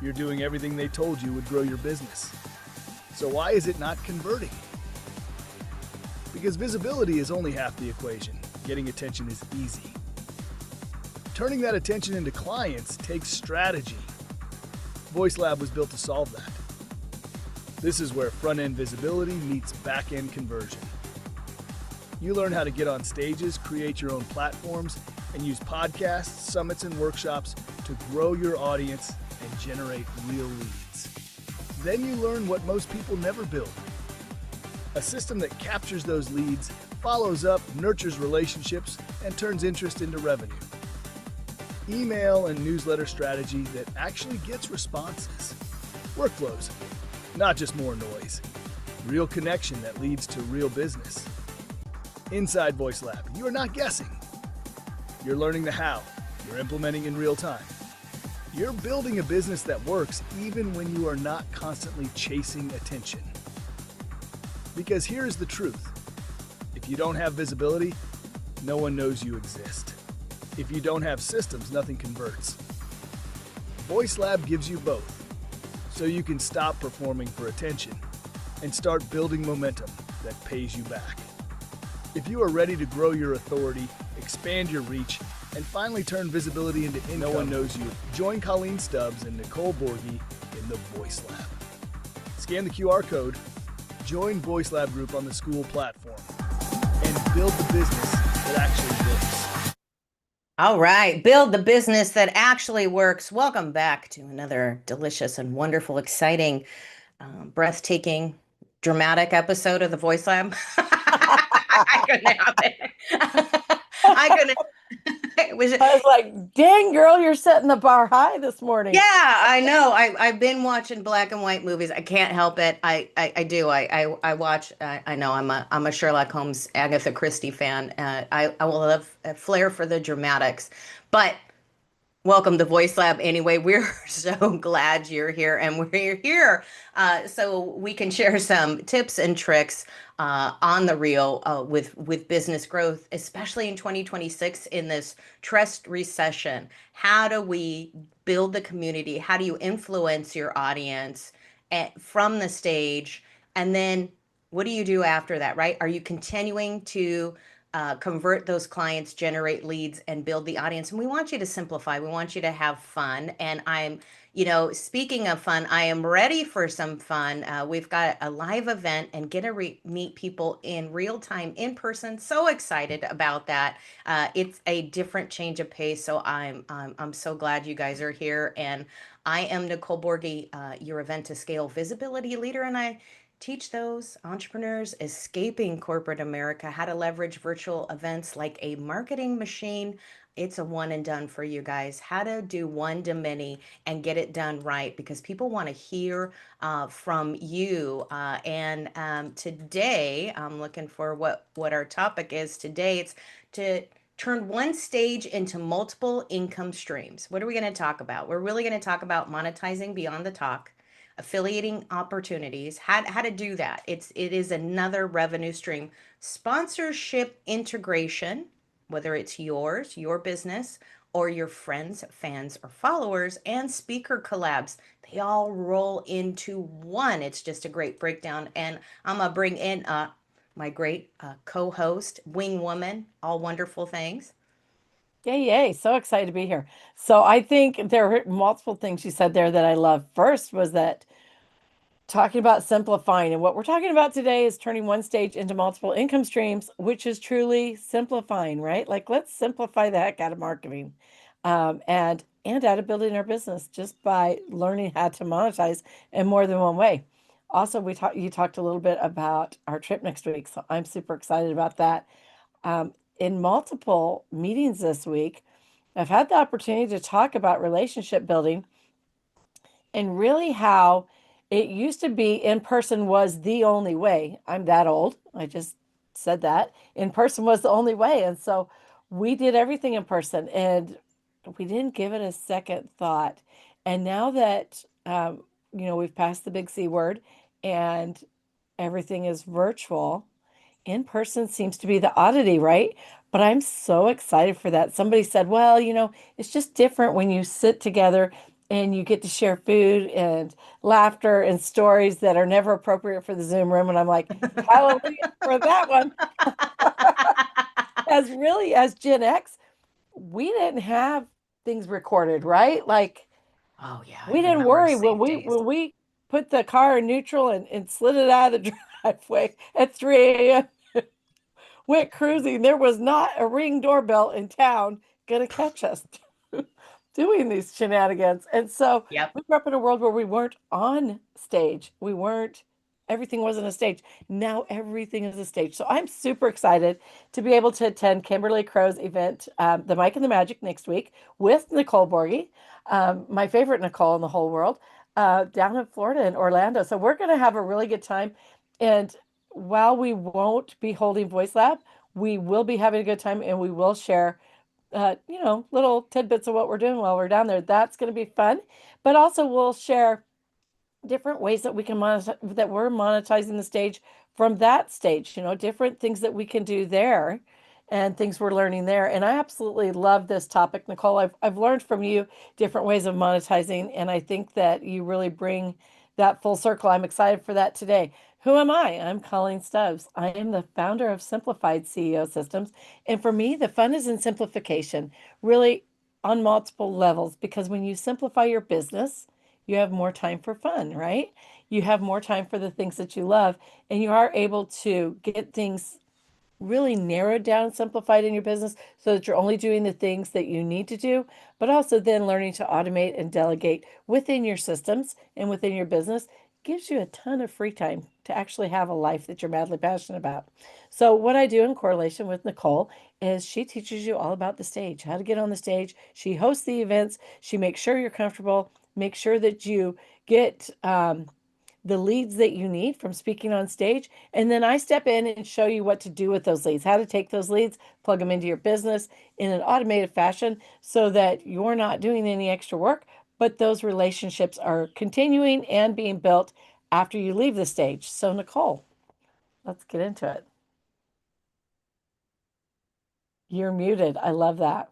You're doing everything they told you would grow your business. So why is it not converting? Because visibility is only half the equation. Getting attention is easy. Turning that attention into clients takes strategy. VoiceLab was built to solve that. This is where front-end visibility meets back-end conversion. You learn how to get on stages, create your own platforms, and use podcasts, summits, and workshops to grow your audience and generate real leads. Then you learn what most people never build. A system that captures those leads, follows up, nurtures relationships, and turns interest into revenue. Email and newsletter strategy that actually gets responses. Workflows, not just more noise. Real connection that leads to real business. Inside VoiceLab, you are not guessing. You're learning the how. You're implementing in real time. You're building a business that works even when you are not constantly chasing attention. Because here's the truth. If you don't have visibility, no one knows you exist. If you don't have systems, nothing converts. VoiceLab gives you both, so you can stop performing for attention and start building momentum that pays you back. If you are ready to grow your authority, expand your reach, and finally turn visibility into income, no one knows you, join Colleen Stubbs and Nicole Borghi in the VoiceLab. Scan the QR code, join VoiceLab Group on the school platform, and build the business that actually works. All right, build the business that actually works. Welcome back to another delicious and wonderful, exciting, breathtaking, dramatic episode of the VoiceLab. I couldn't help it. I couldn't. I was like, dang, girl, you're setting the bar high this morning. Yeah, I know. I've been watching black and white movies. I can't help it. I do. I watch. I know. I'm a Sherlock Holmes, Agatha Christie fan. I will have a flair for the dramatics, but welcome to VoiceLab anyway. We're so glad you're here, and we're here so we can share some tips and tricks on the real with business growth, especially in 2026 in this trust recession. How do we build the community? How do you influence your audience from the stage? And then what do you do after that, right? Are you continuing to convert those clients, generate leads, and build the audience? And we want you to simplify. We want you to have fun. And speaking of fun, I am ready for some fun. We've got a live event and get to meet people in real time, in person. So excited about that. It's a different change of pace. So I'm so glad you guys are here. And I am Nicole Borghi, your event to scale visibility leader, and I teach those entrepreneurs escaping corporate America how to leverage virtual events like a marketing machine. It's a one and done for you guys. How to do one to many and get it done right, because people want to hear from you. And today, I'm looking for what our topic is today. It's to turn one stage into multiple income streams. What are we going to talk about? We're really going to talk about monetizing beyond the talk, affiliating opportunities, how to do that. It is another revenue stream. Sponsorship integration, whether it's yours, your business, or your friends, fans, or followers, and speaker collabs. They all roll into one. It's just a great breakdown. And I'm going to bring in my great co-host, Wing Woman, all wonderful things. Yay. So excited to be here. So I think there are multiple things you said there that I love. First was that talking about simplifying, and what we're talking about today is turning one stage into multiple income streams, which is truly simplifying, right? Like, let's simplify the heck out of marketing, and out of building our business just by learning how to monetize in more than one way. Also, you talked a little bit about our trip next week, so I'm super excited about that. In multiple meetings this week, I've had the opportunity to talk about relationship building and really how it used to be in person was the only way. I'm that old. I just said that. In person was the only way. And so we did everything in person and we didn't give it a second thought. And now that, we've passed the big C word and everything is virtual, in person seems to be the oddity, right? But I'm so excited for that. Somebody said, well, it's just different when you sit together and you get to share food and laughter and stories that are never appropriate for the Zoom room. And I'm like, hallelujah for that one. As really, as Gen X, we didn't have things recorded, right? Like Oh yeah, I we didn't remember worry when save we days. when we put the car in neutral and slid it out of the driveway at 3 a.m. Went cruising. There was not a Ring doorbell in town gonna catch us doing these shenanigans. And so Yep. we grew up in a world where we weren't on stage. We weren't, everything wasn't a stage. Now everything is a stage. So I'm super excited to be able to attend Kimberly Crow's event, The Mike and the Magic, next week with Nicole Borgie, my favorite Nicole in the whole world, down in Florida in Orlando. So we're going to have a really good time. And while we won't be holding Voice Lab, we will be having a good time and we will share little tidbits of what we're doing while we're down there. That's going to be fun. But also we'll share different ways that we can monetize, that we're monetizing the stage from that stage, different things that we can do there and things we're learning there. And I absolutely love this topic, Nicole. I've learned from you different ways of monetizing, and I think that you really bring that full circle. I'm excited for that today. Who am I? I'm Colleen Stubbs. I am the founder of Simplified CEO Systems. And for me, the fun is in simplification, really on multiple levels, because when you simplify your business, you have more time for fun, right? You have more time for the things that you love, and you are able to get things really narrowed down and simplified in your business so that you're only doing the things that you need to do, but also then learning to automate and delegate within your systems and within your business gives you a ton of free time to actually have a life that you're madly passionate about. So, what I do in correlation with Nicole is she teaches you all about the stage, how to get on the stage. She hosts the events, she makes sure you're comfortable, make sure that you get the leads that you need from speaking on stage. And then I step in and show you what to do with those leads, how to take those leads, plug them into your business in an automated fashion so that you're not doing any extra work, but those relationships are continuing and being built after you leave the stage. So, Nicole, let's get into it. You're muted. I love that.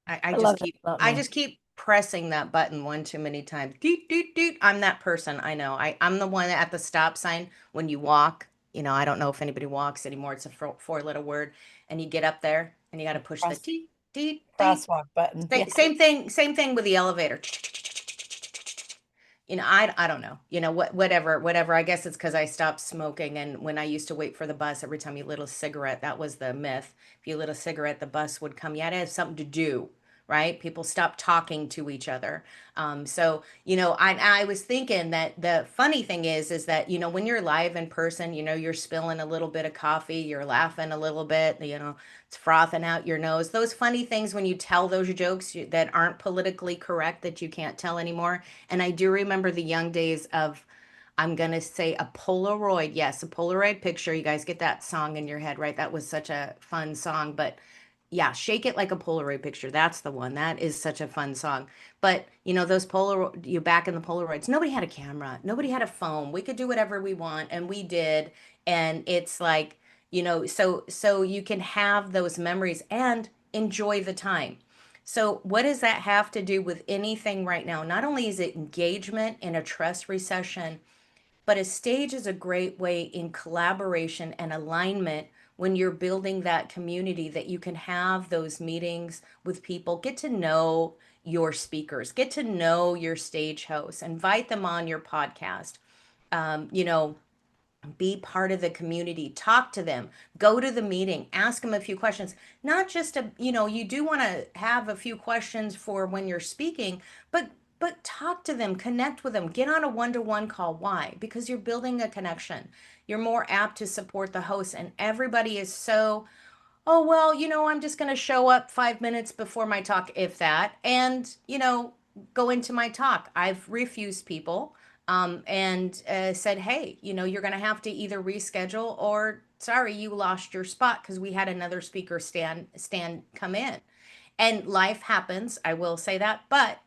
I love that. Not I me. just keep pressing that button one too many times. Doot, doot, doot. I'm that person. I know. I'm the one at the stop sign when you walk. I don't know if anybody walks anymore. It's a four-letter word. And you get up there and you got to push the Cross, teet, teet, teet. crosswalk button. Yeah. Same thing with the elevator. I don't know. Whatever. I guess it's because I stopped smoking, and when I used to wait for the bus, every time you lit a cigarette, that was the myth. If you lit a cigarette, the bus would come. You had to have something to do, right? People stopped talking to each other. So I was thinking that the funny thing is that when you're live in person, you're spilling a little bit of coffee, you're laughing a little bit, it's frothing out your nose. Those funny things when you tell those jokes that aren't politically correct that you can't tell anymore. And I do remember the young days of, I'm going to say a Polaroid. Yes, a Polaroid picture. You guys get that song in your head, right? That was such a fun song. But yeah, Shake It Like a Polaroid Picture. That's the one. That is such a fun song. But, those Polaroid, you back in the Polaroids, nobody had a camera. Nobody had a phone. We could do whatever we want, and we did. And it's like, so you can have those memories and enjoy the time. So, what does that have to do with anything right now? Not only is it engagement in a trust recession, but a stage is a great way in collaboration and alignment when you're building that community that you can have those meetings with people, get to know your speakers, get to know your stage hosts, invite them on your podcast. Um, you know, be part of the community, talk to them, go to the meeting, ask them a few questions. Not just you do want to have a few questions for when you're speaking, but talk to them, connect with them, get on a one-to-one call. Why? Because you're building a connection. You're more apt to support the host, and everybody is so, oh, well, I'm just going to show up 5 minutes before my talk, if that, and, go into my talk. I've refused people and said, hey, you're going to have to either reschedule or sorry, you lost your spot because we had another speaker stand come in. And life happens, I will say that, but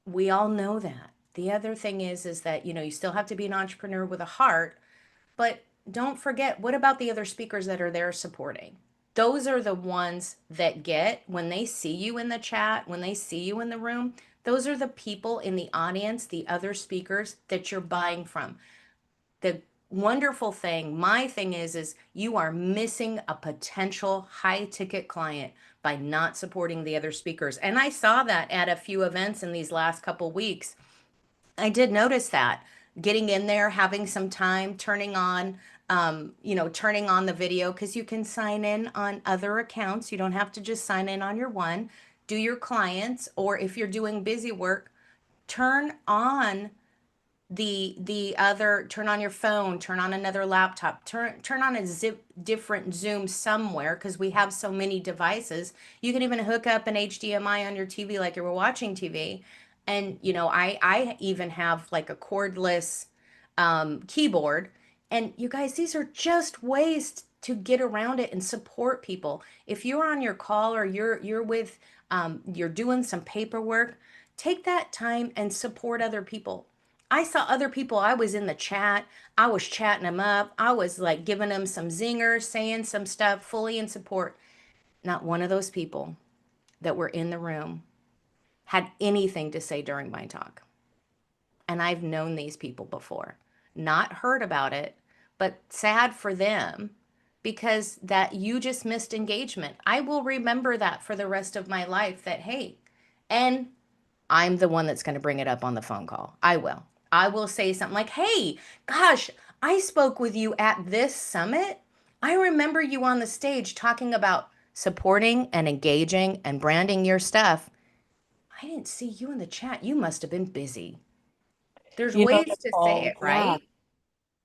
we all know that. The other thing is that, you still have to be an entrepreneur with a heart, but don't forget, what about the other speakers that are there supporting? Those are the ones that get, when they see you in the chat, when they see you in the room, Those are the people in the audience, the other speakers that you're buying from. The wonderful thing, my thing is you are missing a potential high ticket client by not supporting the other speakers. And I saw that at a few events in these last couple weeks. I did notice that getting in there, having some time, turning on the video because you can sign in on other accounts. You don't have to just sign in on your one. Do your clients, or if you're doing busy work, turn on the other, turn on your phone, turn on another laptop, turn on a zip different Zoom somewhere, because we have so many devices. You can even hook up an HDMI on your TV like you were watching TV. And I even have like a cordless keyboard. And you guys, these are just ways to get around it and support people. If you're on your call, or you're doing some paperwork, take that time and support other people. I saw other people. I was in the chat. I was chatting them up. I was like giving them some zingers, saying some stuff, fully in support. Not one of those people that were in the room had anything to say during my talk. And I've known these people before, not heard about it, but sad for them, because that you just missed engagement. I will remember that for the rest of my life, that, hey, and I'm the one that's going to bring it up on the phone call. I will. I will say something like, hey, gosh, I spoke with you at this summit. I remember you on the stage talking about supporting and engaging and branding your stuff. I didn't see you in the chat. You must have been busy. There's ways to say Nicole, it, yeah. right?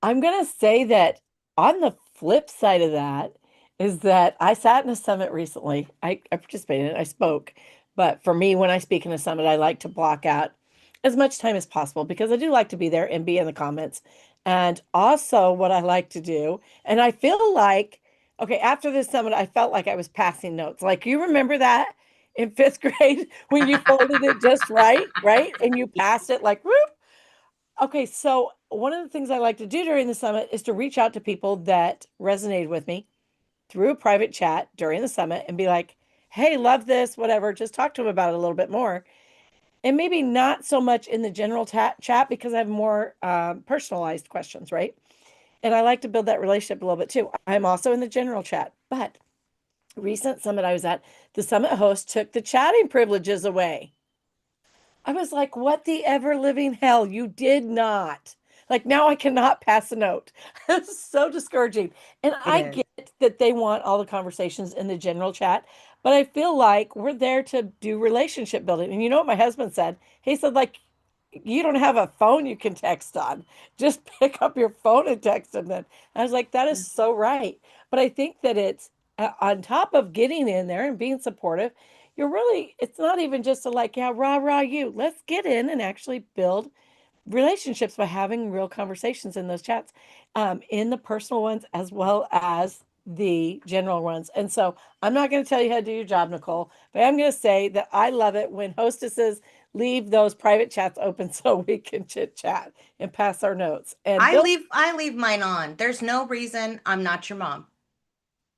I'm going to say that on the flip side of that is that I sat in a summit recently. I participated in it, I spoke. But for me, when I speak in a summit, I like to block out as much time as possible because I do like to be there and be in the comments. And also, what I like to do, and I feel like, okay, after this summit, I felt like I was passing notes. Like, you remember that in fifth grade when you folded it just right, right? And you passed it like, whoop. Okay, so one of the things I like to do during the summit is to reach out to people that resonated with me through a private chat during the summit and be like, hey, love this, whatever. Just talk to them about it a little bit more. And maybe not so much in the general chat because I have more personalized questions, right? And I like to build that relationship a little bit too. I'm also in the general chat, but recent summit I was at, the summit host took the chatting privileges away. I was like, what the ever living hell? You did not. Like, now I cannot pass a note. It's so discouraging. And It I is. get that they want all the conversations in the general chat, but I feel like we're there to do relationship building. And you know what my husband said? He said, like, you don't have a phone you can text on. Just pick up your phone and text them then. I was like, that is so right. But I think that it's on top of getting in there and being supportive, you're really, it's not even just a like, yeah, rah, rah, you. Let's get in and actually build relationships by having real conversations in those chats, in the personal ones as well as the general ones. And so I'm not going to tell you how to do your job, Nicole, but I'm going to say that I love it when hostesses leave those private chats open so we can chit chat and pass our notes. And Bill, I leave mine on. There's no reason. I'm not your mom.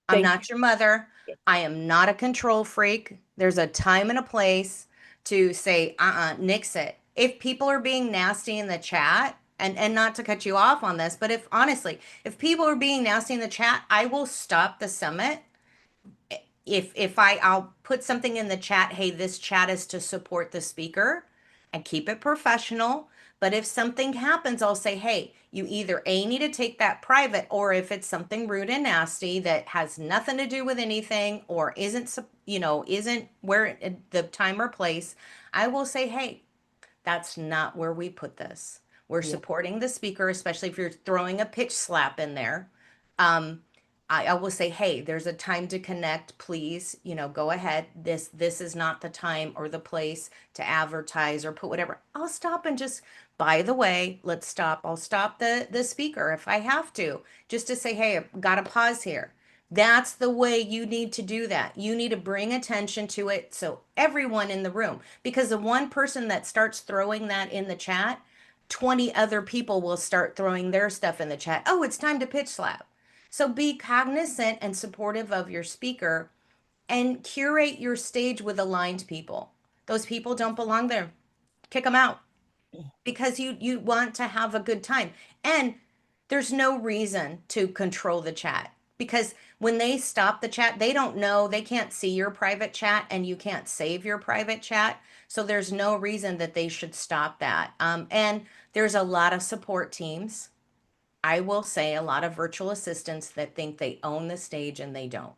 I'm thank not your mother. you. I am not a control freak. There's a time and a place to say, nix it. If people are being nasty in the chat, and not to cut you off on this, but if honestly, if people are being nasty in the chat, I will stop the summit. If I'll put something in the chat, hey, this chat is to support the speaker, and keep it professional. But if something happens, I'll say, hey, you either A, need to take that private, or if it's something rude and nasty that has nothing to do with anything, or isn't where the time or place, I will say, hey, that's not where we put this. We're Yeah. supporting the speaker, especially if you're throwing a pitch slap in there. Um, I will say, hey, there's a time to connect. Please, go ahead. This is not the time or the place to advertise or put whatever. I'll stop and just, by the way, let's stop. I'll stop the speaker if I have to, just to say, hey, I've got to pause here. That's the way you need to do that. You need to bring attention to it, so everyone in the room, because the one person that starts throwing that in the chat, 20 other people will start throwing their stuff in the chat. Oh, it's time to pitch slap. So be cognizant and supportive of your speaker, and curate your stage with aligned people. Those people don't belong there. kick them out because you want to have a good time. And there's no reason to control the chat because when they stop the chat, they don't know, they can't see your private chat and you can't save your private chat. So there's no reason that they should stop that. And there's a lot of support teams. I will say a lot of virtual assistants that think they own the stage and they don't.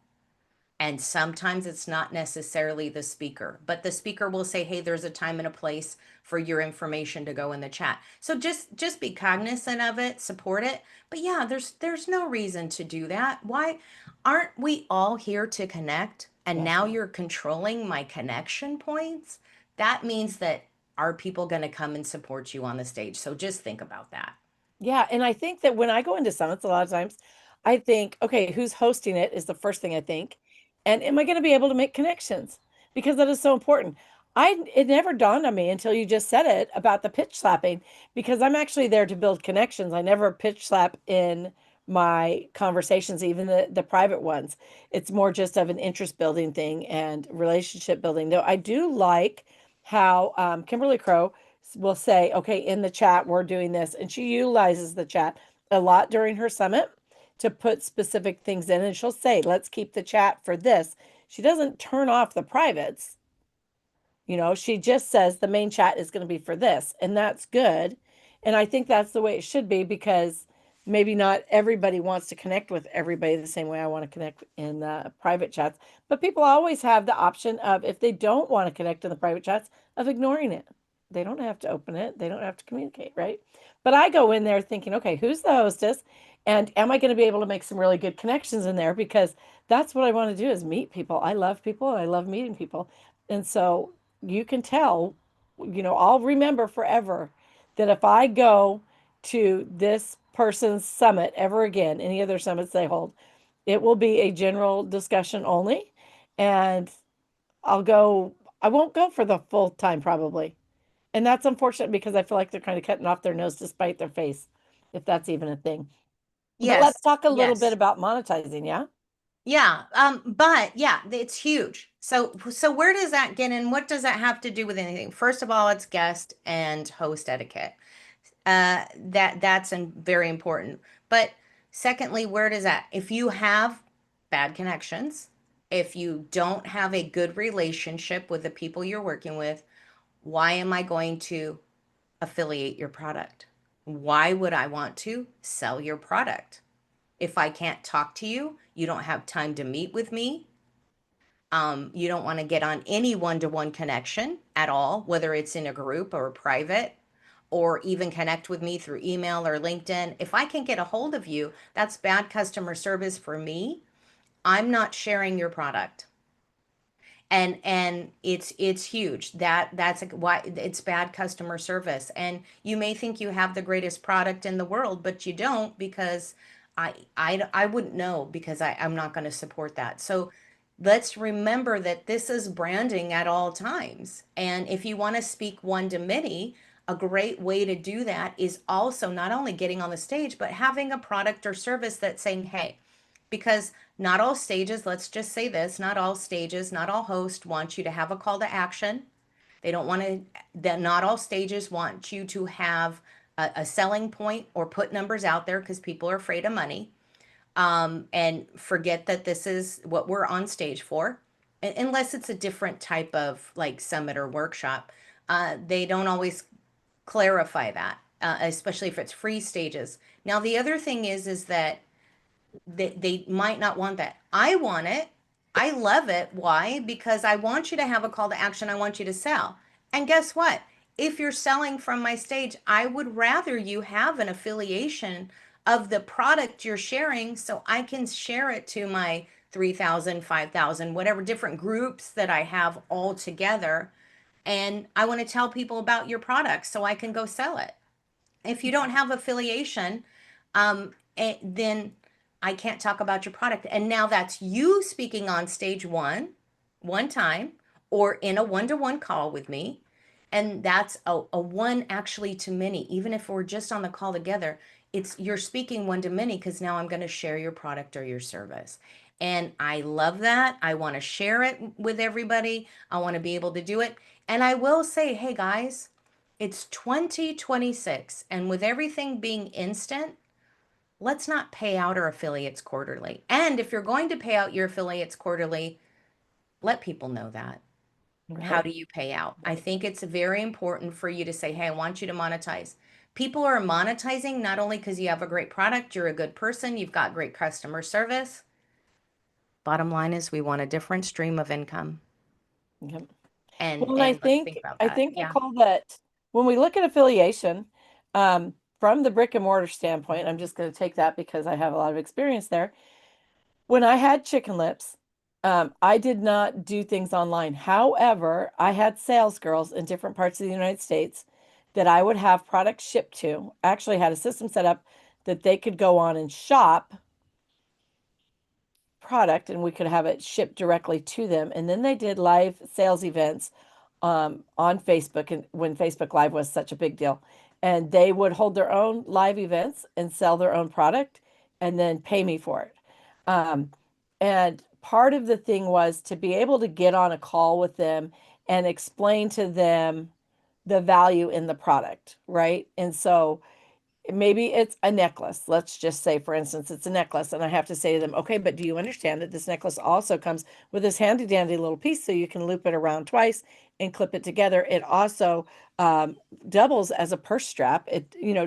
And sometimes it's not necessarily the speaker, but the speaker will say, "Hey, there's a time and a place for your information to go in the chat." So just be cognizant of it, support it. But yeah, there's no reason to do that. Why aren't we all here to connect? And Yeah. now you're controlling my connection points. That means that are people going to come and support you on the stage? So just think about that. Yeah, and I think that when I go into summits, a lot of times, I think, okay, who's hosting it is the first thing I think. And am I going to be able to make connections? Because that is so important. It never dawned on me until you just said it about the pitch slapping, because I'm actually there to build connections. I never pitch slap in my conversations, even the private ones. It's more just of an interest building thing and relationship building. Though I do like how Kimberly Crow will say, okay, in the chat, we're doing this. And she utilizes the chat a lot during her summit to put specific things in. And she'll say, let's keep the chat for this. She doesn't turn off the privates. She just says the main chat is going to be for this. And that's good. And I think that's the way it should be, because maybe not everybody wants to connect with everybody the same way I want to connect in the private chats. But people always have the option of, if they don't want to connect in the private chats, of ignoring it. They don't have to open it. They don't have to communicate, right? But I go in there thinking, okay, who's the hostess? And am I going to be able to make some really good connections in there? Because that's what I want to do, is meet people. I love people and I love meeting people. And so you can tell, I'll remember forever that if I go to this person's summit ever again, any other summits they hold, it will be a general discussion only. And I won't go for the full time probably. And that's unfortunate, because I feel like they're kind of cutting off their nose to spite their face, if that's even a thing. But let's Yes, talk a little bit yes. about monetizing, yeah? Yeah, but yeah, it's huge. So where does that get in? What does that have to do with anything? First of all, it's guest and host etiquette. That's very important. But secondly, where does that? If you have bad connections, if you don't have a good relationship with the people you're working with, why am I going to affiliate your product? Why would I want to sell your product? If I can't talk to you, you don't have time to meet with me. You don't want to get on any one-to-one connection at all, whether it's in a group or private, or even connect with me through email or LinkedIn. If I can get a hold of you, that's bad customer service for me. I'm not sharing your product. And it's huge. That's why it's bad customer service. And you may think you have the greatest product in the world, but you don't, because I wouldn't know, because I'm not going to support that. So let's remember that this is branding at all times. And if you want to speak one to many, a great way to do that is also not only getting on the stage, but having a product or service that's saying, hey, because not all stages, let's just say this, not all stages, not all hosts want you to have a call to action. They don't want to, that not all stages want you to have a selling point or put numbers out there, because people are afraid of money. And forget that this is what we're on stage for, unless it's a different type of like summit or workshop. They don't always clarify that, especially if it's free stages. Now, the other thing is that they might not want that. I want it. I love it. Why? Because I want you to have a call to action. I want you to sell. And guess what? If you're selling from my stage, I would rather you have an affiliation of the product you're sharing, so I can share it to my 3,000, 5,000, whatever different groups that I have all together. And I want to tell people about your product so I can go sell it. If you don't have affiliation, then I can't talk about your product. And now that's you speaking on stage one time, or in a one-to-one call with me. And that's a one actually to many. Even if we're just on the call together, it's you're speaking one to many, because now I'm going to share your product or your service. And I love that. I want to share it with everybody. I want to be able to do it. And I will say, hey guys, It's 2026, and with everything being instant, let's not pay out our affiliates quarterly. And if you're going to pay out your affiliates quarterly, let people know that. How Right. do you pay out? I think it's very important for you to say, hey, I want you to monetize. People are monetizing not only because you have a great product, you're a good person, you've got great customer service. Bottom line is we want a different stream of income. Yep. And Well, and and let's think about I that. think Yeah. Nicole that when we look at affiliation, from the brick and mortar standpoint, I'm just going to take that because I have a lot of experience there. When I had Chicken Lips, I did not do things online. However, I had sales girls in different parts of the United States that I would have products shipped to. I actually had a system set up that they could go on and shop product and we could have it shipped directly to them. And then they did live sales events on Facebook, and when Facebook Live was such a big deal. And they would hold their own live events and sell their own product and then pay me for it. Um, and part of the thing was to be able to get on a call with them and explain to them the value in the product, right? And so maybe it's a necklace. Let's just say, for instance, it's a necklace. And I have to say to them, okay, but do you understand that this necklace also comes with this handy dandy little piece so you can loop it around twice and clip it together? It also um, doubles as a purse strap.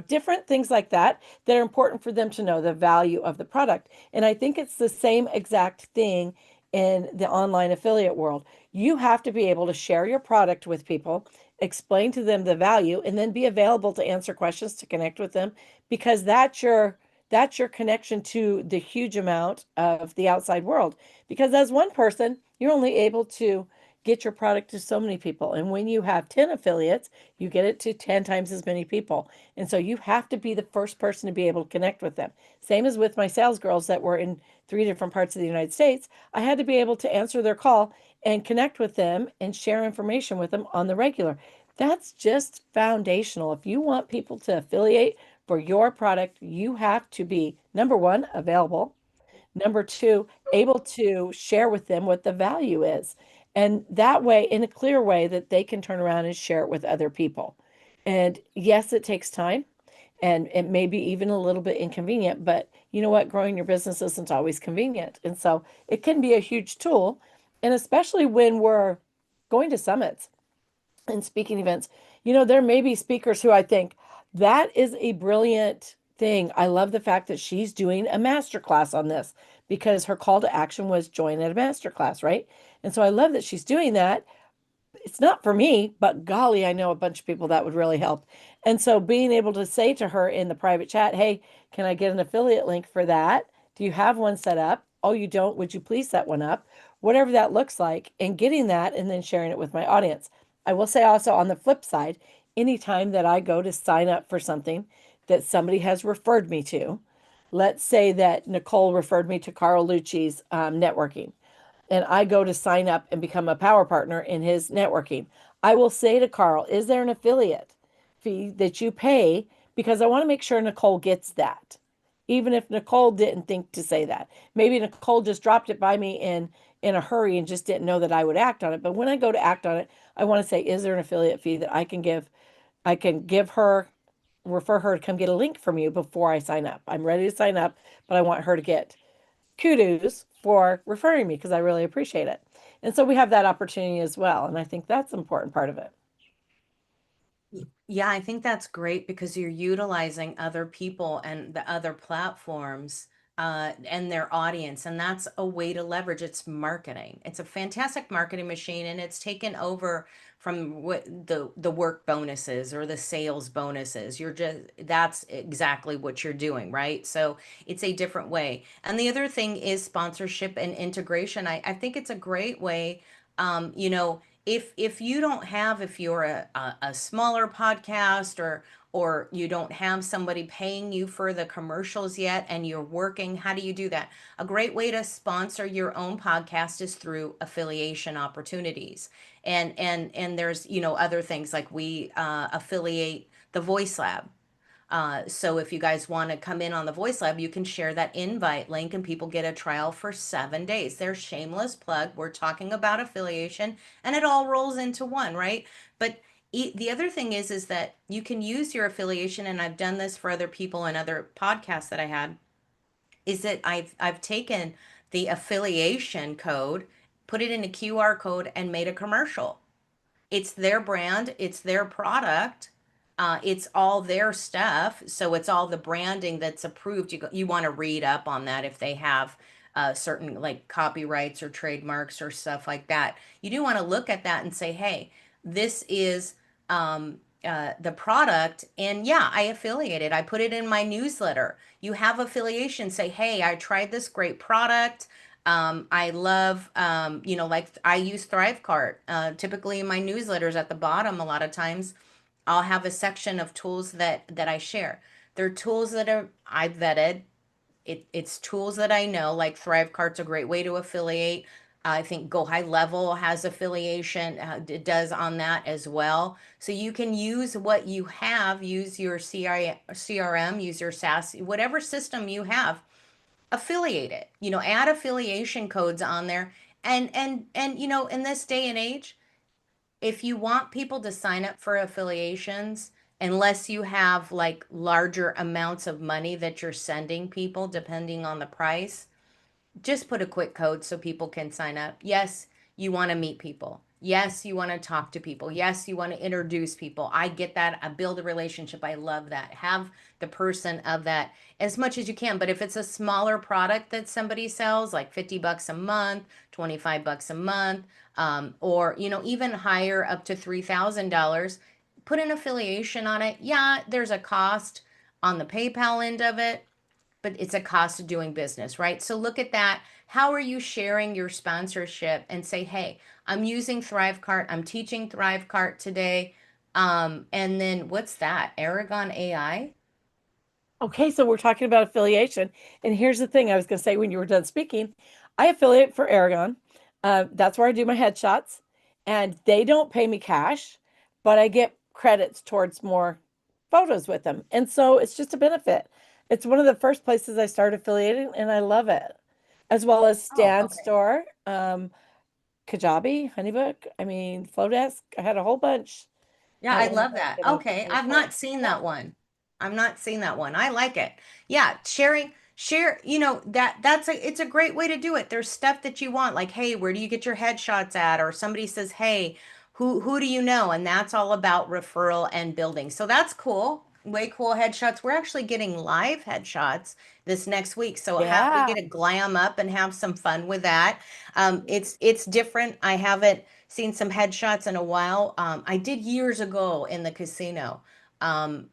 Different things like that that are important for them to know the value of the product. And I think it's the same exact thing in the online affiliate world. You have to be able to share your product with people, explain to them the value, and then be available to answer questions, to connect with them, because that's your connection to the huge amount of the outside world. Because as one person, you're only able to get your product to so many people. And when you have 10 affiliates, you get it to 10 times as many people. And so you have to be the first person to be able to connect with them. Same as with my sales girls that were in 3 different parts of the United States. I had to be able to answer their call and connect with them and share information with them on the regular. That's just foundational. If you want people to affiliate for your product, you have to be number one, available. Number two, able to share with them what the value is. And that way, in a clear way, that they can turn around and share it with other people. And yes, it takes time and it may be even a little bit inconvenient, but you know what? Growing your business isn't always convenient. And so it can be a huge tool. And especially when we're going to summits and speaking events, there may be speakers who I think that is a brilliant thing. I love the fact that she's doing a master class on this because her call to action was join at a master class, right? And so I love that she's doing that. It's not for me, but golly, I know a bunch of people that would really help. And so being able to say to her in the private chat, hey, can I get an affiliate link for that? Do you have one set up? Oh, you don't? Would you please set one up? Whatever that looks like, and getting that and then sharing it with my audience. I will say also on the flip side, anytime that I go to sign up for something that somebody has referred me to, let's say that Nicole referred me to Carl Lucci's networking and I go to sign up and become a power partner in his networking, I will say to Carl, is there an affiliate fee that you pay? Because I want to make sure Nicole gets that. Even if Nicole didn't think to say that. Maybe Nicole just dropped it by me in a hurry and just didn't know that I would act on it. But when I go to act on it, I want to say, is there an affiliate fee that I can give? I can give her, refer her to come get a link from you before I sign up. I'm ready to sign up, but I want her to get kudos for referring me because I really appreciate it. And so we have that opportunity as well. And I think that's an important part of it. Yeah, I think that's great because you're utilizing other people and the other platforms and their audience, and that's a way to leverage. It's marketing. It's a fantastic marketing machine, and it's taken over from what the work bonuses or the sales bonuses. That's exactly what you're doing, right? So it's a different way. And the other thing is sponsorship and integration. I think it's a great way. If you don't have, if you're a smaller podcast, or you don't have somebody paying you for the commercials yet and you're working, how do you do that? A great way to sponsor your own podcast is through affiliation opportunities. And there's, other things like we affiliate the Voice Lab. So if you guys want to come in on the Voice Lab, you can share that invite link and people get a trial for 7 days. There's shameless plug. We're talking about affiliation and it all rolls into one, right? But the other thing is that you can use your affiliation, and I've done this for other people and other podcasts that I had, is that I've taken the affiliation code, put it in a QR code, and made a commercial. It's their brand, it's their product, it's all their stuff. So it's all the branding that's approved. You want to read up on that if they have certain like copyrights or trademarks or stuff like that. You do want to look at that and say, hey, this is the product, and yeah, I affiliated. I put it in my newsletter. You have affiliation. Say, hey, I tried this great product. I love, like I use Thrivecart. Typically in my newsletters at the bottom, a lot of times I'll have a section of tools that I share. They're tools that I've vetted. It's tools that I know, like Thrivecart's a great way to affiliate. I think Go High Level has affiliation, it does on that as well. So you can use what you have, use your CRM, use your SaaS, whatever system you have, affiliate it. Add affiliation codes on there. And in this day and age, if you want people to sign up for affiliations, unless you have like larger amounts of money that you're sending people, depending on the price, just put a quick code so people can sign up. Yes, you want to meet people. Yes, you want to talk to people. Yes, you want to introduce people. I get that. I build a relationship. I love that. Have the person of that as much as you can. But if it's a smaller product that somebody sells, like $50 a month, $25 a month, or even higher up to $3,000, put an affiliation on it. Yeah, there's a cost on the PayPal end of it, but it's a cost of doing business, right? So look at that. How are you sharing your sponsorship, and say, hey, I'm using Thrivecart. I'm teaching Thrivecart today. And then what's that? Aragon AI? Okay, so we're talking about affiliation. And here's the thing I was going to say when you were done speaking. I affiliate for Aragon. That's where I do my headshots. And they don't pay me cash, but I get credits towards more photos with them. And so it's just a benefit. It's one of the first places I started affiliating, and I love it. As well as Oh, Stand okay. Store, Kajabi, Honeybook, Flowdesk. I had a whole bunch. Yeah, I And love that. that Okay, I was I've for. not seen Yeah. that one. I've not seen that one. I like it. Yeah, share, it's a great way to do it. There's stuff that you want, like, hey, where do you get your headshots at? Or somebody says, hey, who do you know? And that's all about referral and building. So that's cool. Way cool headshots. We're actually getting live headshots this next week. So we Yeah. get to glam up and have some fun with that. It's different. I haven't seen some headshots in a while. I did years ago in the casino.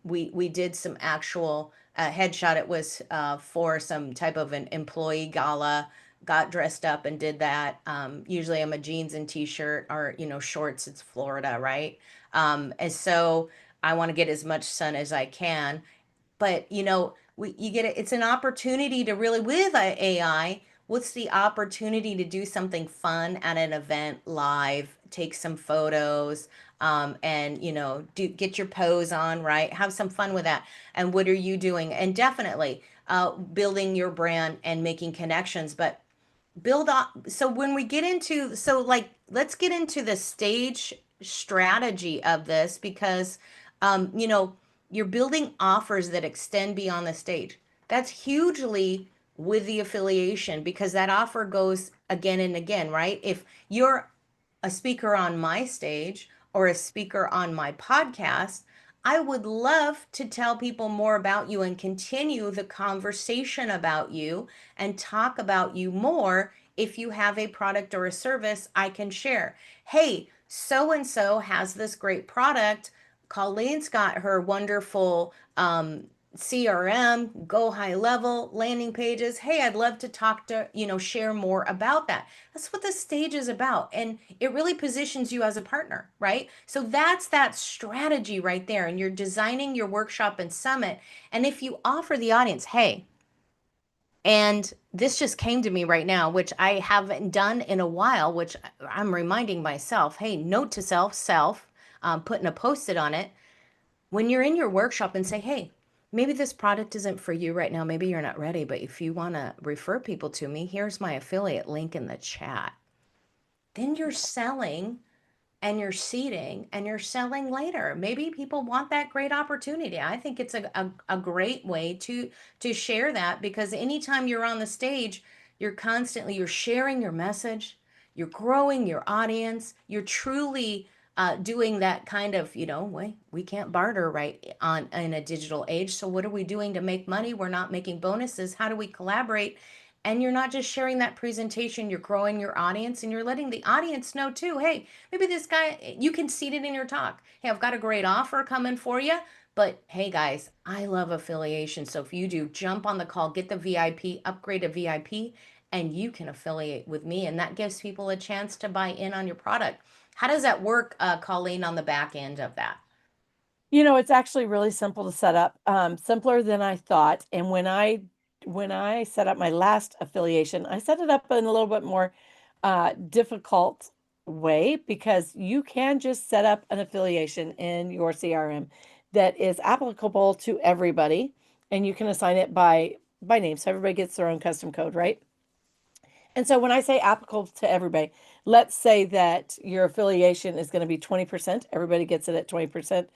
We did some actual headshot. It was for some type of an employee gala. Got dressed up and did that. Usually I'm a jeans and t-shirt, or shorts. It's Florida, right? And so I want to get as much sun as I can, but you get it, it's an opportunity to really, with AI, what's the opportunity to do something fun at an event live, take some photos, and get your pose on, right, have some fun with that. And what are you doing? And definitely building your brand and making connections, but build up. So when we get into, so like, let's get into the stage strategy of this, because you're building offers that extend beyond the stage. That's hugely with the affiliation, because that offer goes again and again, right? If you're a speaker on my stage or a speaker on my podcast, I would love to tell people more about you and continue the conversation about you and talk about you more. If you have a product or a service, I can share. Hey, so and so has this great product. Colleen's got her wonderful CRM, Go High Level, landing pages. Hey, I'd love to talk to, share more about that. That's what the stage is about. And it really positions you as a partner, right? So that's that strategy right there. And you're designing your workshop and summit. And if you offer the audience, hey, and this just came to me right now, which I haven't done in a while, which I'm reminding myself, hey, note to self, putting a post-it on it. When you're in your workshop, and say, hey, maybe this product isn't for you right now. Maybe you're not ready, but if you want to refer people to me, here's my affiliate link in the chat. Then you're selling and you're seeding and you're selling later. Maybe people want that great opportunity. I think it's a great way to share that, because anytime you're on the stage, you're sharing your message, you're growing your audience, you're truly doing that kind of, we can't barter right on in a digital age. So what are we doing to make money? We're not making bonuses. How do we collaborate? And you're not just sharing that presentation, you're growing your audience and you're letting the audience know too. Hey, maybe this guy, you can seed it in your talk. Hey, I've got a great offer coming for you. But hey, guys, I love affiliation. So if you do, jump on the call, get the VIP, upgrade to VIP, and you can affiliate with me. And that gives people a chance to buy in on your product. How does that work, Colleen, on the back end of that? It's actually really simple to set up, simpler than I thought. And when I set up my last affiliation, I set it up in a little bit more difficult way, because you can just set up an affiliation in your CRM that is applicable to everybody, and you can assign it by name, so everybody gets their own custom code, right? And so when I say applicable to everybody, let's say that your affiliation is going to be 20%. Everybody gets it at 20%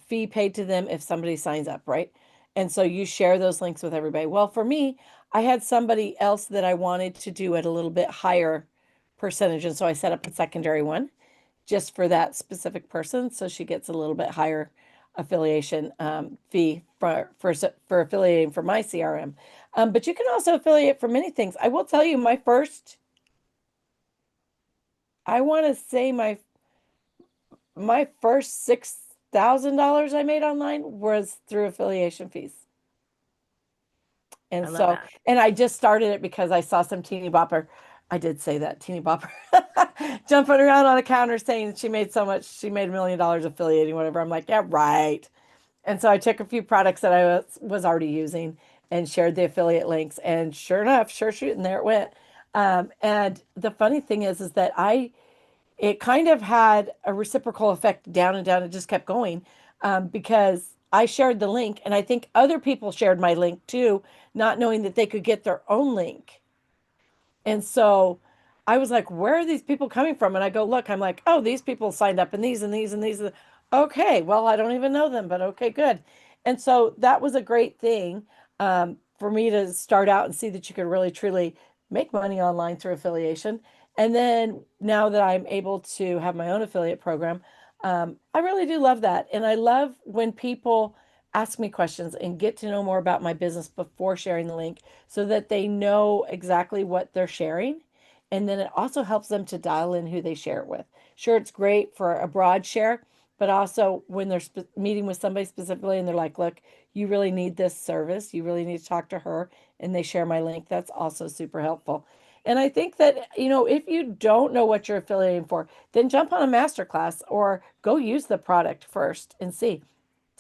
fee paid to them if somebody signs up, right? And so you share those links with everybody. Well, for me, I had somebody else that I wanted to do at a little bit higher percentage. And so I set up a secondary one just for that specific person. So she gets a little bit higher affiliation fee for affiliating for my CRM. But you can also affiliate for many things. I will tell you, I want to say my first $6,000 I made online was through affiliation fees. I And love so, that. and I just started it because I saw some teeny bopper. I did say that teeny bopper jumping around on a counter saying she made so much, she made $1 million affiliating, whatever. I'm like, yeah, right. And so I took a few products that I was already using and shared the affiliate links. And sure enough, sure shooting, there it went. And the funny thing is that it kind of had a reciprocal effect down and down. It just kept going because I shared the link, and I think other people shared my link too, not knowing that they could get their own link. And so I was like, where are these people coming from? And I go, look, I'm like, oh, these people signed up and these and these and these. Okay, well, I don't even know them, but okay, good. And so that was a great thing for me to start out and see that you could really truly make money online through affiliation. And then now that I'm able to have my own affiliate program, I really do love that. And I love when people ask me questions and get to know more about my business before sharing the link so that they know exactly what they're sharing. And then it also helps them to dial in who they share it with. Sure, it's great for a broad share, but also when they're meeting with somebody specifically and they're like, look, you really need this service, you really need to talk to her, and they share my link, that's also super helpful. And I think that, if you don't know what you're affiliating for, then jump on a masterclass or go use the product first and see.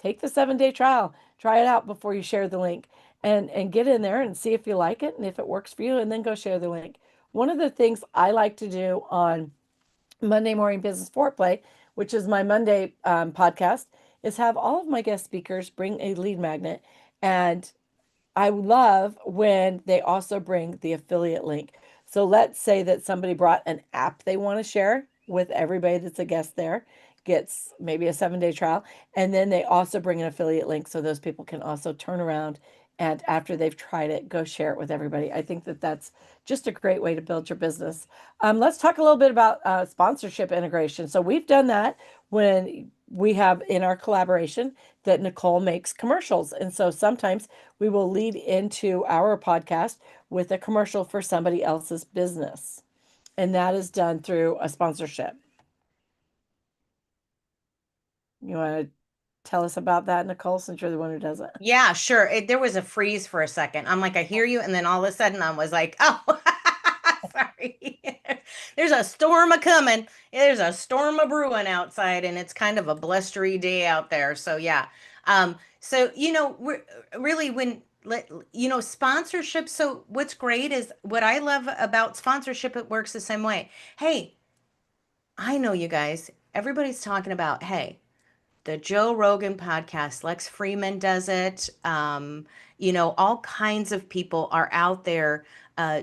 Take the 7-day trial, try it out before you share the link, and get in there and see if you like it and if it works for you, and then go share the link. One of the things I like to do on Monday Morning Business Foreplay, which is my Monday podcast, is have all of my guest speakers bring a lead magnet. And I love when they also bring the affiliate link. So let's say that somebody brought an app they want to share with everybody that's a guest there, gets maybe a 7-day trial, and then they also bring an affiliate link so those people can also turn around and after they've tried it, go share it with everybody. I think that that's just a great way to build your business. Let's talk a little bit about sponsorship integration. So we've done that when we have in our collaboration that Nicole makes commercials. And so sometimes we will lead into our podcast with a commercial for somebody else's business. And that is done through a sponsorship. You want to tell us about that, Nicole, since you're the one who does it? Yeah, sure. There was a freeze for a second. I'm like, I hear you, and then all of a sudden I was like, oh, sorry. There's a storm a coming. There's a storm a brewing outside, and it's kind of a blustery day out there. So yeah. So we're really sponsorship. So what's great is what I love about sponsorship, it works the same way. Hey, I know you guys, everybody's talking about, hey, the Joe Rogan podcast. Lex Freeman does it. All kinds of people are out there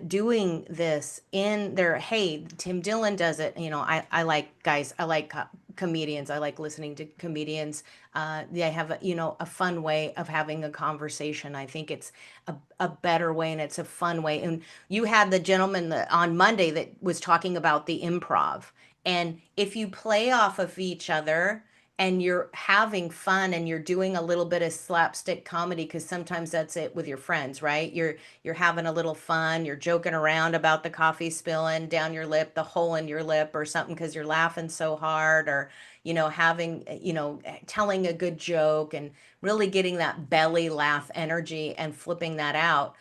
doing this in their, hey, Tim Dillon does it. I like guys, I like comedians. I like listening to comedians. They have a fun way of having a conversation. I think it's a better way, and it's a fun way. And you had the gentleman on Monday that was talking about the improv. And if you play off of each other and you're having fun and you're doing a little bit of slapstick comedy, because sometimes that's it with your friends, right? You're having a little fun, you're joking around about the coffee spilling down your lip, the hole in your lip or something, because you're laughing so hard, or having, telling a good joke and really getting that belly laugh energy and flipping that out.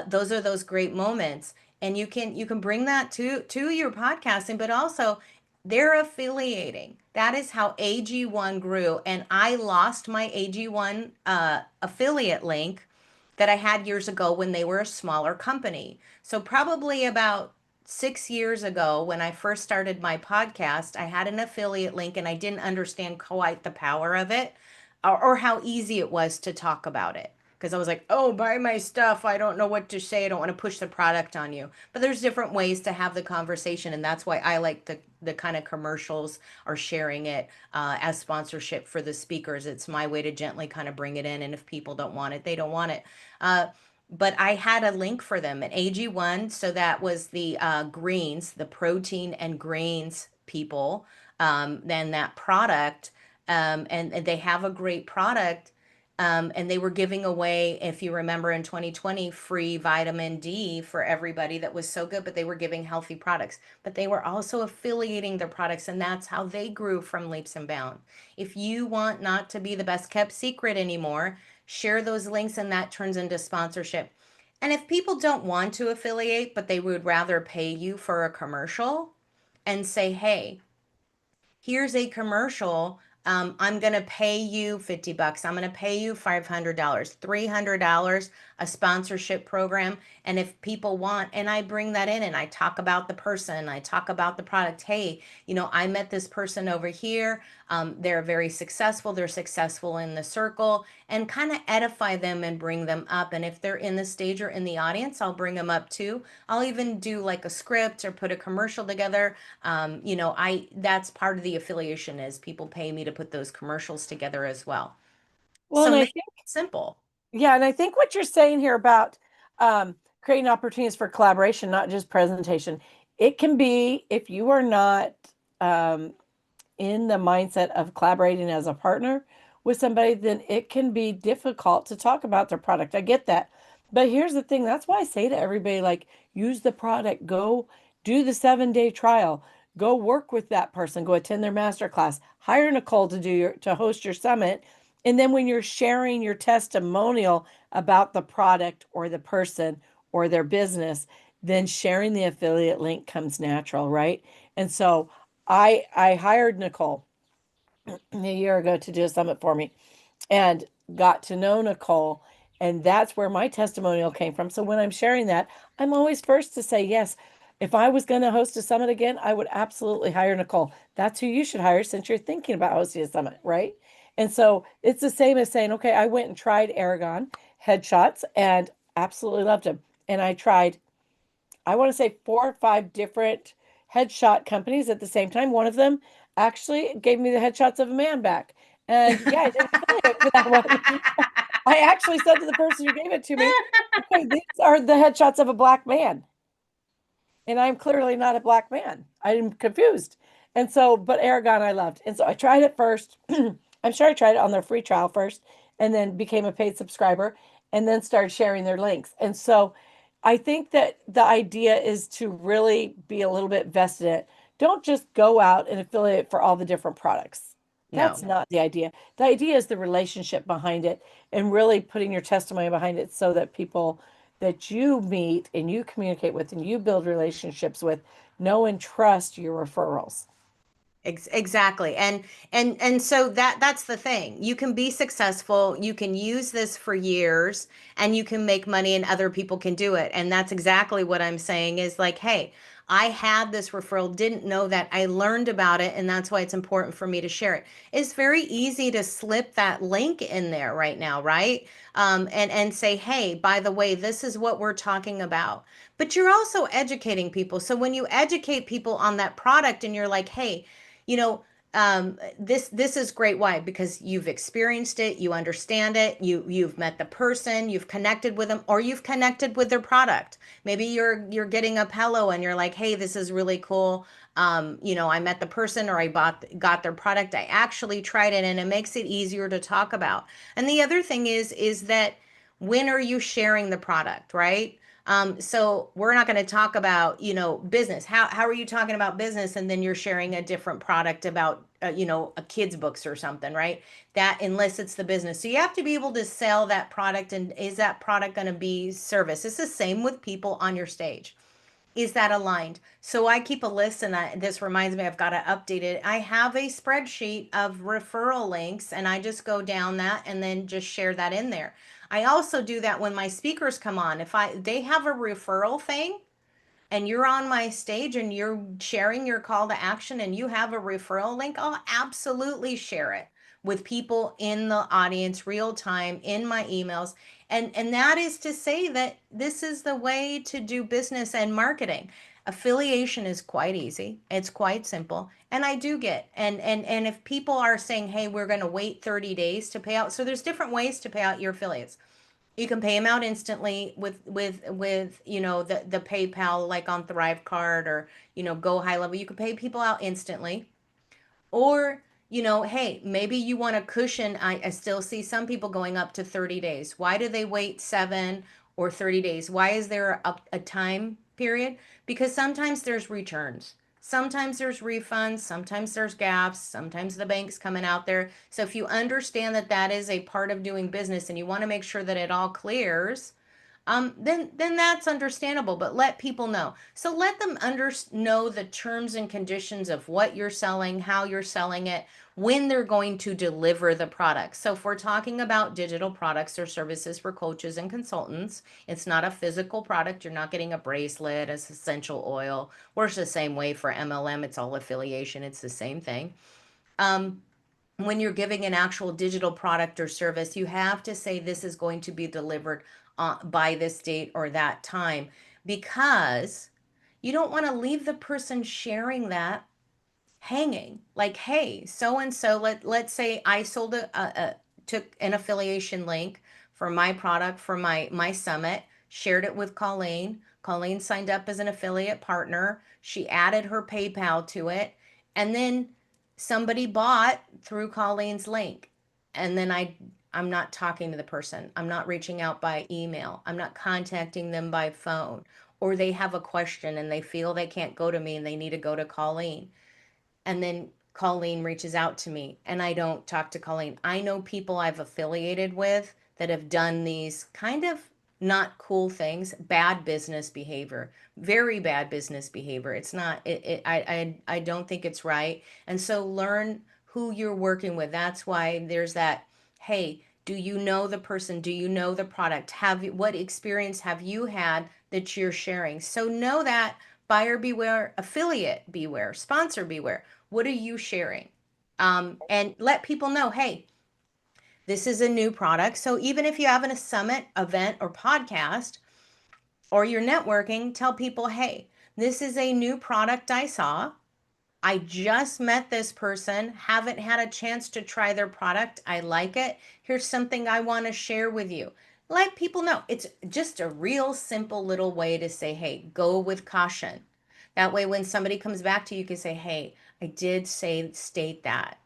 Those are those great moments. And you can bring that to your podcasting, but also they're affiliating. That is how AG1 grew. And I lost my AG1 affiliate link that I had years ago when they were a smaller company. So, probably about 6 years ago, when I first started my podcast, I had an affiliate link and I didn't understand quite the power of it, or how easy it was to talk about it. Because I was like, oh, buy my stuff. I don't know what to say. I don't want to push the product on you. But there's different ways to have the conversation. And that's why I like the kind of commercials or sharing it as sponsorship for the speakers. It's my way to gently kind of bring it in. And if people don't want it, they don't want it. But I had a link for them at AG1. So that was the greens, the protein and grains people, then that product. And they have a great product. And they were giving away, if you remember in 2020, free vitamin D for everybody. That was so good, but they were giving healthy products. But they were also affiliating their products, and that's how they grew from leaps and bounds. If you want not to be the best kept secret anymore, share those links, and that turns into sponsorship. And if people don't want to affiliate, but they would rather pay you for a commercial and say, hey, here's a commercial. I'm going to pay you $50. I'm going to pay you $500, $300, a sponsorship program. And if people want, and I bring that in and I talk about the person, I talk about the product. Hey, I met this person over here. They're very successful. They're successful in the circle, and kind of edify them and bring them up. And if they're in the stage or in the audience, I'll bring them up too. I'll even do like a script or put a commercial together. That's part of the affiliation, is people pay me to put those commercials together as well. Well, So and I make think, it simple. yeah, and I think what you're saying here about creating opportunities for collaboration, not just presentation, it can be, if you are not um, in the mindset of collaborating as a partner with somebody, then it can be difficult to talk about their product. I get that. But here's the thing, that's why I say to everybody, like, use the product, go do the 7-day trial, go work with that person, go attend their master class, hire Nicole to host your summit. And then when you're sharing your testimonial about the product or the person or their business, then sharing the affiliate link comes natural, right? And so I hired Nicole a year ago to do a summit for me, and got to know Nicole. And that's where my testimonial came from. So when I'm sharing that, I'm always first to say, yes, if I was going to host a summit again, I would absolutely hire Nicole. That's who you should hire since you're thinking about hosting a summit, right? And so it's the same as saying, okay, I went and tried Aragon headshots and absolutely loved them. And I tried, I want to say 4 or 5 different headshot companies at the same time. One of them actually gave me the headshots of a man back. And yeah, I didn't affiliate for that one. I actually said to the person who gave it to me, okay, these are the headshots of a black man. And I'm clearly not a black man. I'm confused. And so, but Aragon I loved. And so I tried it first. I'm sure I tried it on their free trial first, and then became a paid subscriber, and then started sharing their links. And so I think that the idea is to really be a little bit vested in it. Don't just go out and affiliate for all the different products. That's No. not the idea. The idea is the relationship behind it, and really putting your testimony behind it so that people that you meet and you communicate with and you build relationships with know and trust your referrals. Exactly. And so that's the thing. You can be successful, you can use this for years, and you can make money, and other people can do it. And that's exactly what I'm saying, is like, hey, I had this referral, didn't know that. I learned about it, and that's why it's important for me to share it. It's very easy to slip that link in there right now, right? And say, hey, by the way, this is what we're talking about. But you're also educating people. So when you educate people on that product and you're like, hey, you know, this is great. Why? Because you've experienced it, you understand it, you've met the person, you've connected with them, or you've connected with their product. Maybe you're getting a pillow and you're like, hey, this is really cool. I met the person, or I got their product. I actually tried it, and it makes it easier to talk about. And the other thing is that when are you sharing the product, right? So we're not going to talk about, business. How are you talking about business and then you're sharing a different product about, a kid's books or something, right? That, unless it's the business. So you have to be able to sell that product. And is that product going to be service? It's the same with people on your stage. Is that aligned? So I keep a list, and this reminds me, I've got to update it. I have a spreadsheet of referral links, and I just go down that and then just share that in there. I also do that when my speakers come on. If they have a referral thing, and you're on my stage and you're sharing your call to action and you have a referral link, I'll absolutely share it with people in the audience real time in my emails. And that is to say that this is the way to do business and marketing. Affiliation is quite easy. It's quite simple. And I do get, and if people are saying, hey, we're going to wait 30 days to pay out. So there's different ways to pay out your affiliates. You can pay them out instantly with the PayPal, like on Thrive Card, or Go High Level. You can pay people out instantly. Or, hey, maybe you want a cushion. I still see some people going up to 30 days. Why do they wait 7 or 30 days? Why is there a time period? Because sometimes there's returns. Sometimes there's refunds. Sometimes there's gaps. Sometimes the bank's coming out there. So if you understand that that is a part of doing business and you want to make sure that it all clears, then that's understandable. But let people know. So let them know the terms and conditions of what you're selling, how you're selling it, when they're going to deliver the product. So if we're talking about digital products or services for coaches and consultants, it's not a physical product. You're not getting a bracelet, as essential oil. Works the same way for MLM. It's all affiliation. It's the same thing. When you're giving an actual digital product or service, you have to say this is going to be delivered by this date or that time, because you don't want to leave the person sharing that hanging. Like, hey, so and so, let's say I sold took an affiliation link for my product for my summit, shared it with Colleen. Colleen signed up as an affiliate partner. She added her PayPal to it, and then somebody bought through Colleen's link. And then I'm not talking to the person. I'm not reaching out by email. I'm not contacting them by phone. Or they have a question and they feel they can't go to me and they need to go to Colleen, and then Colleen reaches out to me and I don't talk to Colleen. I know people I've affiliated with that have done these kind of not cool things, bad business behavior, very bad business behavior. It's not, I don't think it's right. And so learn who you're working with. That's why there's that, hey, do you know the person? Do you know the product? What experience have you had that you're sharing? So know that. Buyer beware, affiliate beware, sponsor beware. What are you sharing? And let people know, hey, this is a new product. So even if you have a summit, event, or podcast, or you're networking, tell people, hey, this is a new product I saw. I just met this person, haven't had a chance to try their product. I like it. Here's something I want to share with you. Let people know. It's just a real simple little way to say, hey, go with caution. That way, when somebody comes back to you, you can say, hey, I did state that.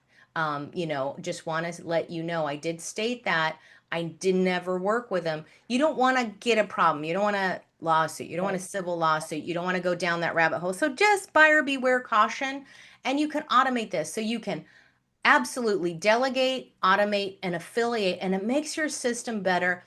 Just want to let you know I did state that. I did never work with them. You don't want to get a problem. You don't want a lawsuit. You don't want a civil lawsuit. You don't want to go down that rabbit hole. So just buyer beware, caution. And you can automate this. So you can absolutely delegate, automate, and affiliate, and it makes your system better.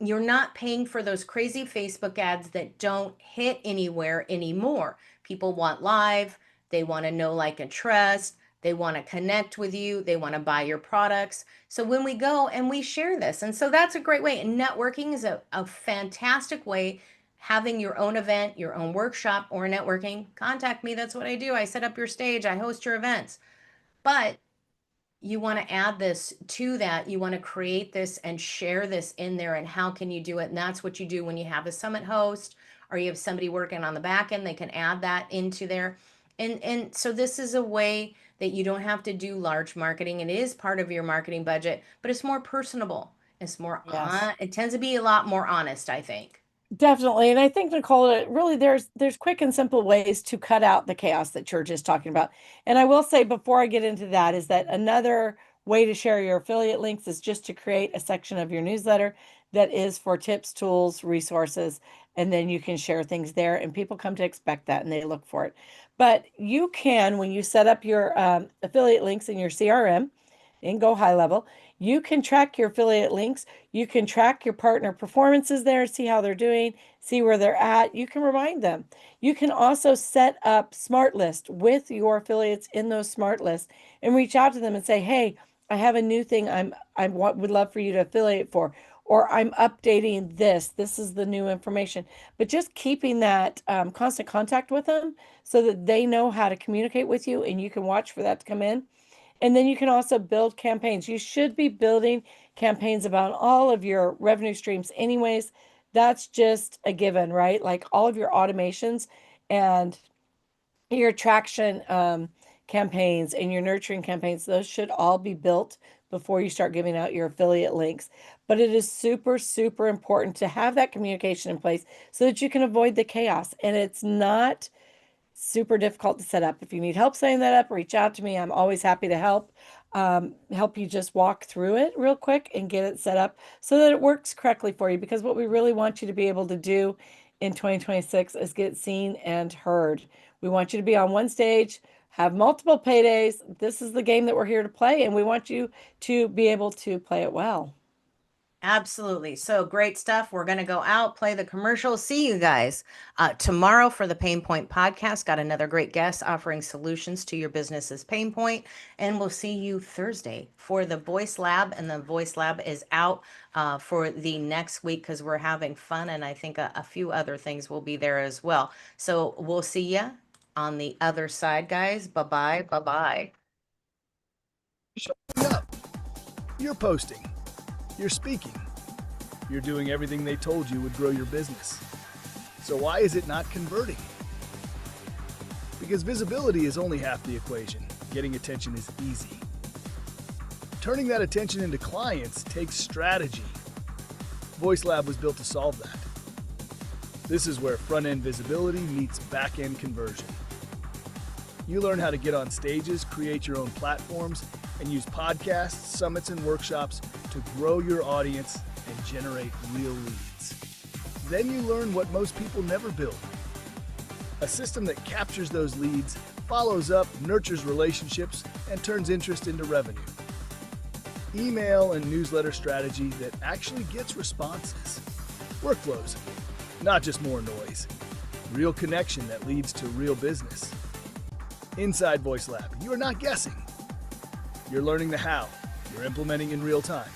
You're not paying for those crazy Facebook ads that don't hit anywhere anymore. People want live, they want to know, like, and trust, they want to connect with you, they want to buy your products. So when we go and we share this, and so that's a great way. And networking is a fantastic way. having your own event, your own workshop, or networking, contact me. That's what I do. I set up your stage, I host your events. But you want to add this to that. You want to create this and share this in there. And how can you do it? And that's what you do when you have a summit host or you have somebody working on the back end. They can add that into there. And so this is a way that you don't have to do large marketing. It is part of your marketing budget, but it's more personable. It's more Yes. it tends to be a lot more honest, I think. Definitely. And I think, Nicole, really there's quick and simple ways to cut out the chaos that you're just talking about. And I will say before I get into that is that another way to share your affiliate links is just to create a section of your newsletter that is for tips, tools, resources, and then you can share things there and people come to expect that and they look for it. But you can, when you set up your affiliate links in your CRM and go high level, you can track your affiliate links. You can track your partner performances there, see how they're doing, see where they're at. You can remind them. You can also set up smart lists with your affiliates in those smart lists and reach out to them and say, "Hey, I have a new thing would love for you to affiliate for, or I'm updating this. This is the new information." But just keeping that constant contact with them so that they know how to communicate with you and you can watch for that to come in. And then you can also build campaigns. You should be building campaigns about all of your revenue streams, anyways. That's just a given, right? Like all of your automations and your traction campaigns and your nurturing campaigns, those should all be built before you start giving out your affiliate links. But it is super, super important to have that communication in place so that you can avoid the chaos. And it's not super difficult to set up. If you need help setting that up, reach out to me. I'm always happy to help you just walk through it real quick and get it set up so that it works correctly for you. Because what we really want you to be able to do in 2026 is get seen and heard. We want you to be on one stage, have multiple paydays. This is the game that we're here to play, and we want you to be able to play it well. Absolutely. So great stuff. We're going to go out, play the commercial. See you guys tomorrow for the Pain Point podcast. Got another great guest offering solutions to your business's pain point. And we'll see you Thursday for the Voice Lab. And the Voice Lab is out for the next week because we're having fun. And I think a few other things will be there as well. So we'll see you on the other side, guys. Bye-bye. Bye-bye. Showing up. You're posting. You're speaking. You're doing everything they told you would grow your business. So why is it not converting? Because visibility is only half the equation. Getting attention is easy. Turning that attention into clients takes strategy. Voice Lab was built to solve that. This is where front-end visibility meets back-end conversion. You learn how to get on stages, create your own platforms, and use podcasts, summits, and workshops to grow your audience and generate real leads. Then you learn what most people never build. A system that captures those leads, follows up, nurtures relationships, and turns interest into revenue. Email and newsletter strategy that actually gets responses. Workflows, not just more noise. Real connection that leads to real business. Inside Voice Lab, you are not guessing. You're learning the how. You're implementing in real time.